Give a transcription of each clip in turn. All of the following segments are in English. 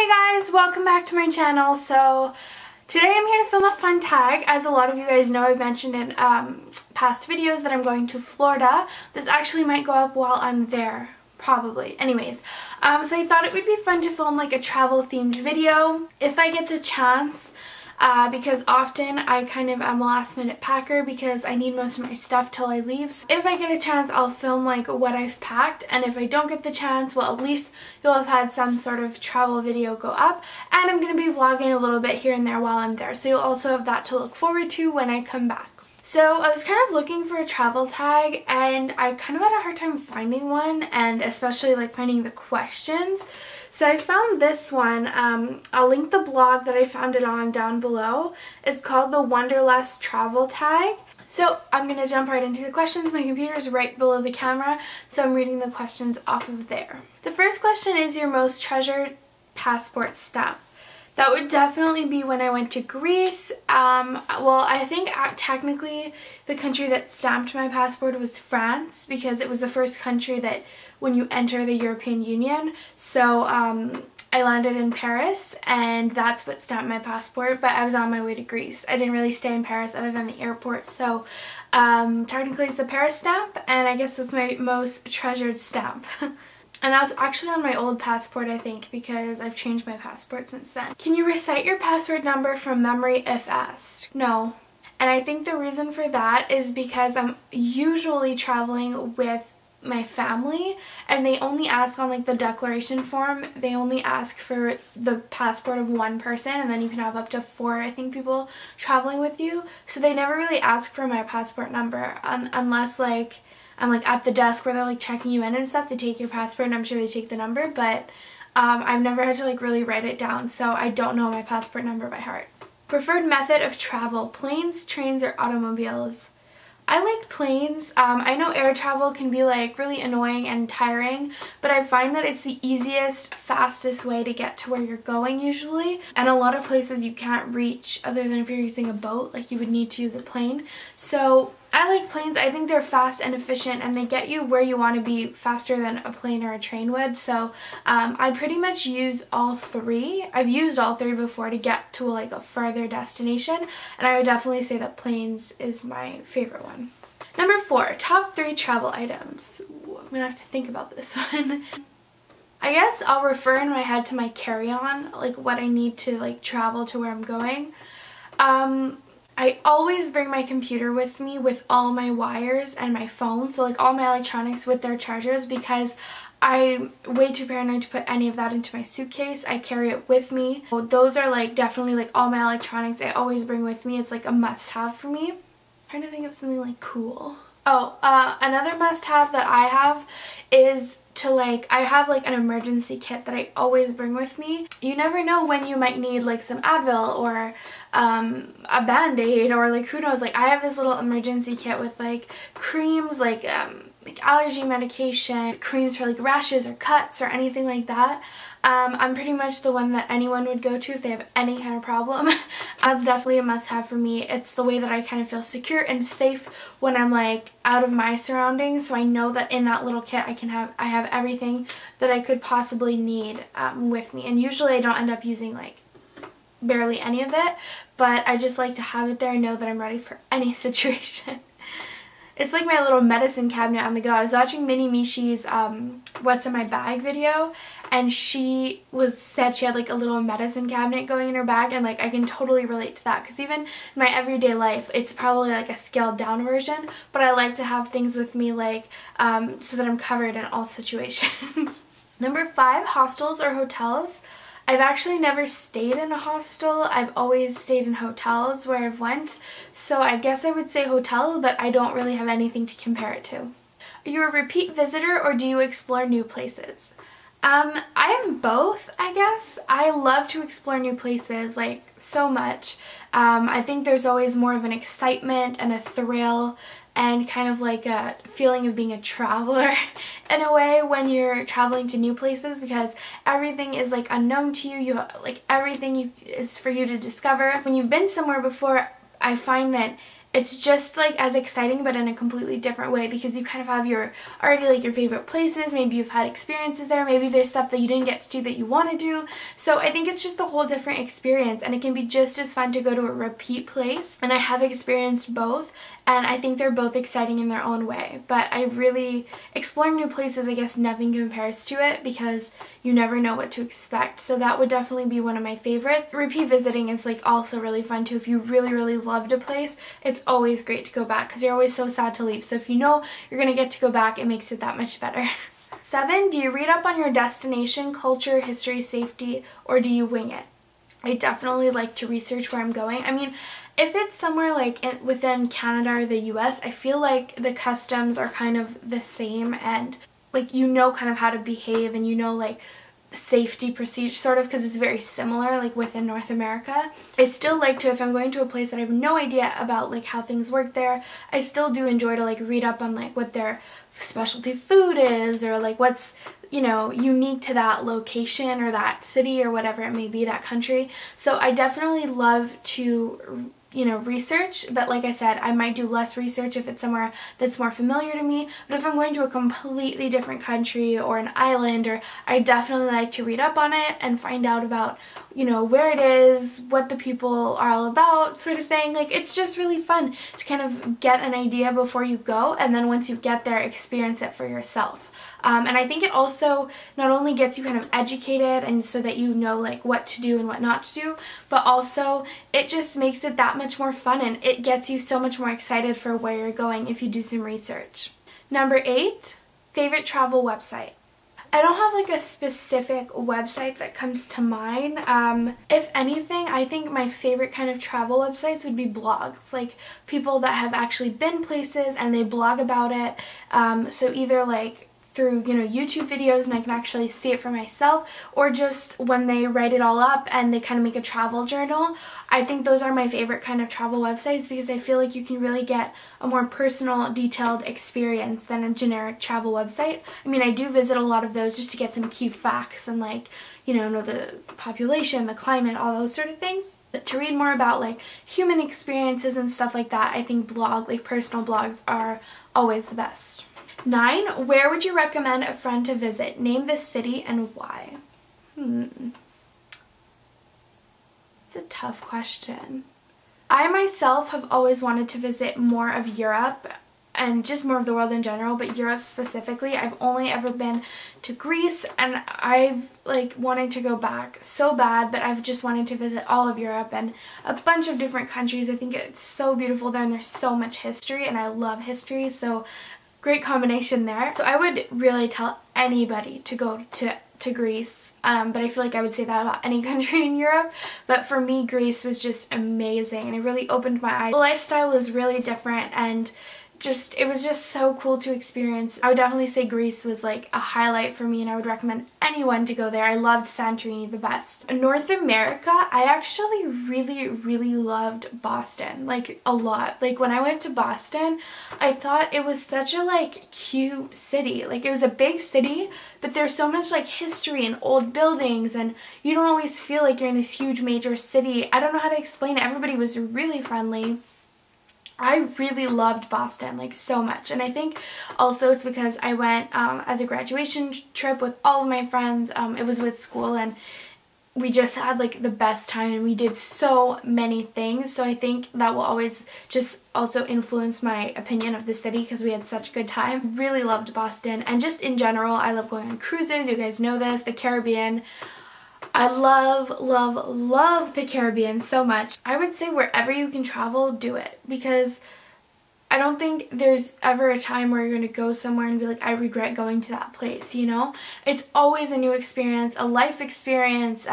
guys, welcome back to my channel. So today I'm here to film a fun tag. As a lot of you guys know, I've mentioned in past videos that I'm going to Florida. This actually might go up while I'm there, probably. Anyways, so I thought it would be fun to film like a travel themed video if I get the chance. Because often I kind of am a last minute packer because I need most of my stuff till I leave. So if I get a chance, I'll film like what I've packed, and if I don't get the chance, well, at least you'll have had some sort of travel video go up, and I'm going to be vlogging a little bit here and there while I'm there, so you'll also have that to look forward to when I come back. So I was kind of looking for a travel tag, and I kind of had a hard time finding one, and especially like finding the questions. So I found this one. I'll link the blog that I found it on down below. It's called the Wanderlust travel tag. So I'm going to jump right into the questions. My computer's right below the camera, so I'm reading the questions off of there. The first question is your most treasured passport stamp. That would definitely be when I went to Greece. Well, I think technically the country that stamped my passport was France, because it was the first country that when you enter the European Union. So I landed in Paris, and that's what stamped my passport, but I was on my way to Greece. I didn't really stay in Paris other than the airport, so technically it's a Paris stamp, and I guess that's my most treasured stamp. And that was actually on my old passport, I think, because I've changed my passport since then. Can you recite your password number from memory if asked? No. And I think the reason for that is because I'm usually traveling with my family, and they only ask on like the declaration form, they only ask for the passport of one person, and then you can have up to 4, I think, people traveling with you. So they never really ask for my passport number unless like I'm like at the desk where they're like checking you in and stuff. They take your passport, and I'm sure they take the number, but I've never had to like really write it down, so I don't know my passport number by heart. Preferred method of travel: planes, trains, or automobiles? I like planes. I know air travel can be like really annoying and tiring, but I find that it's the easiest, fastest way to get to where you're going usually. And a lot of places you can't reach other than if you're using a boat, like you would need to use a plane. So I like planes. I think they're fast and efficient, and they get you where you want to be faster than a plane or a train would. So I pretty much use all 3. I've used all 3 before to get to like a further destination, and I would definitely say that planes is my favorite one. Number 4, top 3 travel items. Ooh, I'm gonna have to think about this one. I guess I'll refer in my head to my carry-on, like what I need to like travel to where I'm going. I always bring my computer with me with all my wires and my phone, so like all my electronics with their chargers, because I'm way too paranoid to put any of that into my suitcase. I carry it with me. So those are like definitely like all my electronics I always bring with me. It's like a must-have for me. I'm trying to think of something like cool. Oh, another must-have that I have is to like, I have like an emergency kit that I always bring with me. You never know when you might need like some Advil or a Band-Aid, or like who knows. Like I have this little emergency kit with like creams, like allergy medication, creams for like rashes or cuts or anything like that. I'm pretty much the one that anyone would go to if they have any kind of problem. That's definitely a must-have for me. It's the way that I kind of feel secure and safe when I'm like out of my surroundings, so I know that in that little kit I have everything that I could possibly need with me. And usually I don't end up using like barely any of it, but I just like to have it there and know that I'm ready for any situation. It's like my little medicine cabinet on the go. I was watching Mini Mishi's What's in My Bag video, and she said she had like a little medicine cabinet going in her bag, and like I can totally relate to that, because even in my everyday life it's probably like a scaled down version, but I like to have things with me like so that I'm covered in all situations. Number 5, hostels or hotels? I've actually never stayed in a hostel. I've always stayed in hotels where I've went, so I guess I would say hotels, but I don't really have anything to compare it to. Are you a repeat visitor, or do you explore new places? I am both, I guess. I love to explore new places, like so much. I think there's always more of an excitement and a thrill and kind of like a feeling of being a traveler in a way when you're traveling to new places, because everything is like unknown to you. You have, like everything is for you to discover. When you've been somewhere before, I find that it's just like as exciting but in a completely different way, because you kind of have your already like your favorite places, maybe you've had experiences there, maybe there's stuff that you didn't get to do that you want to do. So I think it's just a whole different experience, and it can be just as fun to go to a repeat place, and I have experienced both, and I think they're both exciting in their own way. But I really, exploring new places, I guess nothing compares to it, because you never know what to expect. So that would definitely be one of my favorites. Repeat visiting is like also really fun too. If you really loved a place, it's always great to go back because you're always so sad to leave. So if you know you're gonna get to go back, it makes it that much better. 7, do you read up on your destination, culture, history, safety, or do you wing it? I definitely like to research where I'm going. I mean, if it's somewhere like within Canada or the US, I feel like the customs are kind of the same, and like you know kind of how to behave, and you know like safety procedure sort of, because it's very similar like within North America. I still like to, if I'm going to a place that I have no idea about like how things work there, I still do enjoy to like read up on like what their specialty food is, or like what's, you know, unique to that location or that city or whatever it may be, that country. So I definitely love to, you know, research, but like I said, I might do less research if it's somewhere that's more familiar to me. But if I'm going to a completely different country or an island, or I definitely like to read up on it and find out about, you know, where it is, what the people are all about, sort of thing. Like, it's just really fun to kind of get an idea before you go, and then once you get there, experience it for yourself. And I think it also not only gets you kind of educated and so that you know like what to do and what not to do, but also it just makes it that much more fun, and it gets you so much more excited for where you're going if you do some research. Number 8, favorite travel website. I don't have like a specific website that comes to mind. If anything, I think my favorite kind of travel websites would be blogs, like people that have actually been places and they blog about it. So either like through, you know, YouTube videos and I can actually see it for myself, or just when they write it all up and they kind of make a travel journal. I think those are my favorite kind of travel websites, because I feel like you can really get a more personal, detailed experience than a generic travel website. I mean, I do visit a lot of those just to get some key facts and like, you know the population, the climate, all those sort of things. But to read more about like human experiences and stuff like that, I think like personal blogs are always the best. 9, where would you recommend a friend to visit? Name the city and why. It's a tough question. I myself have always wanted to visit more of Europe and just more of the world in general, but Europe specifically. I've only ever been to Greece, and I've like wanted to go back so bad, but I've just wanted to visit all of Europe and a bunch of different countries. I think it's so beautiful there, and there's so much history, and I love history, so great combination there. So I would really tell anybody to go to Greece, but I feel like I would say that about any country in Europe. But for me, Greece was just amazing, and it really opened my eyes. The lifestyle was really different, and it was just so cool to experience. I would definitely say Greece was like a highlight for me, and I would recommend anyone to go there. I loved Santorini the best. North America, I actually really loved Boston, like a lot. Like when I went to Boston, I thought it was such a like cute city. Like it was a big city, but there's so much like history and old buildings, and you don't always feel like you're in this huge major city. I don't know how to explain it. Everybody was really friendly. I really loved Boston, like so much, and I think also it's because I went as a graduation trip with all of my friends. It was with school, and we just had like the best time, and we did so many things. So I think that will always just also influence my opinion of the city, because we had such a good time. Really loved Boston, and just in general, I love going on cruises. You guys know this, the Caribbean. I love the Caribbean so much. I would say wherever you can travel, do it, because I don't think there's ever a time where you're going to go somewhere and be like, I regret going to that place, you know? It's always a new experience, a life experience.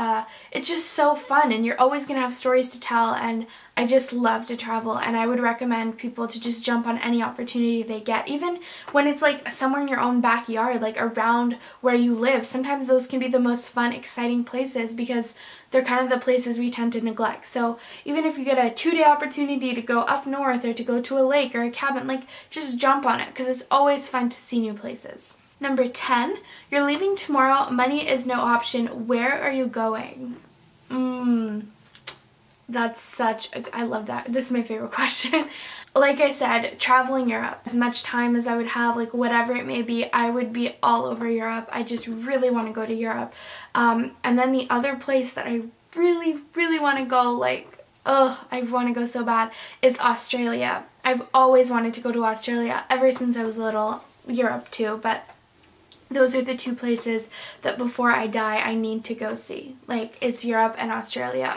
It's just so fun, and you're always going to have stories to tell, and I just love to travel, and I would recommend people to just jump on any opportunity they get, even when it's like somewhere in your own backyard, like around where you live. Sometimes those can be the most fun, exciting places, because they're kind of the places we tend to neglect. So even if you get a 2-day opportunity to go up north or to go to a lake or a cabin, like just jump on it, because it's always fun to see new places. Number 10, you're leaving tomorrow, money is no option, where are you going? That's such a, I love that. This is my favorite question. Like I said, traveling Europe. As much time as I would have, like whatever it may be, I would be all over Europe. I just really want to go to Europe. And then the other place that I really want to go, like, oh, I want to go so bad, is Australia. I've always wanted to go to Australia ever since I was little. Europe too, but those are the two places that before I die I need to go see. Like, it's Europe and Australia.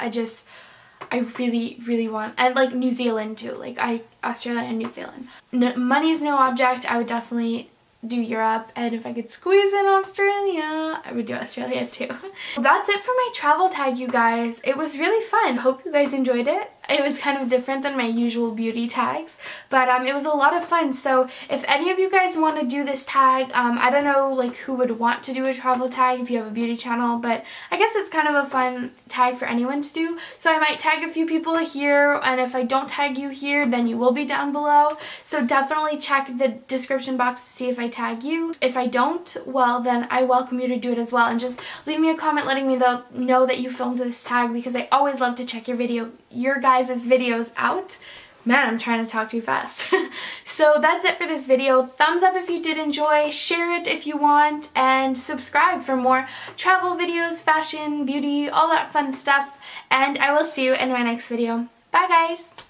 I really want, and like New Zealand too. Like Australia and New Zealand. No, money is no object. I would definitely do Europe, and if I could squeeze in Australia, I would do Australia too. That's it for my travel tag, you guys. It was really fun. Hope you guys enjoyed it. It was kind of different than my usual beauty tags, but it was a lot of fun. So if any of you guys want to do this tag, I don't know like who would want to do a travel tag if you have a beauty channel, but I guess it's kind of a fun tag for anyone to do. So I might tag a few people here, and if I don't tag you here, then you will be down below. So definitely check the description box to see if I tag you. If I don't, well then I welcome you to do it as well, and just leave me a comment letting me know that you filmed this tag, because I always love to check your guys' videos out. Man, I'm trying to talk too fast. So that's it for this video. Thumbs up if you did enjoy, share it if you want, and subscribe for more travel videos, fashion, beauty, all that fun stuff. And I will see you in my next video. Bye guys!